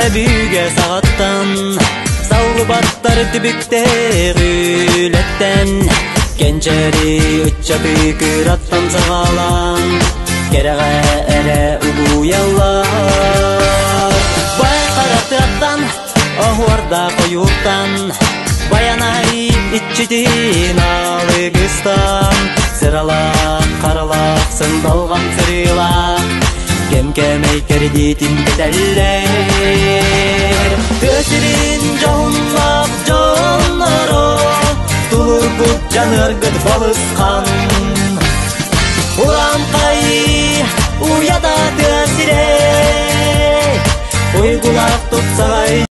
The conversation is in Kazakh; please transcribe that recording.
Әбүйге сағаттан Саулы баттар түбікте ғүлеттен Кенчери үтчапы күраттан сағалан Кереға әрі ұбу яллар Бай қарақты аттан, оғуарда қойуқтан Баянай итчетин алығыстан Сыралақ, қаралақ, сындалған сырылақ Кем-кемей кредитин бетәллер Төсірін жоғынлақ жоғынлары Тулыр бұд жаныр гыд балысқан Урам қай уяда төсірей Ойгулақ тұтсағай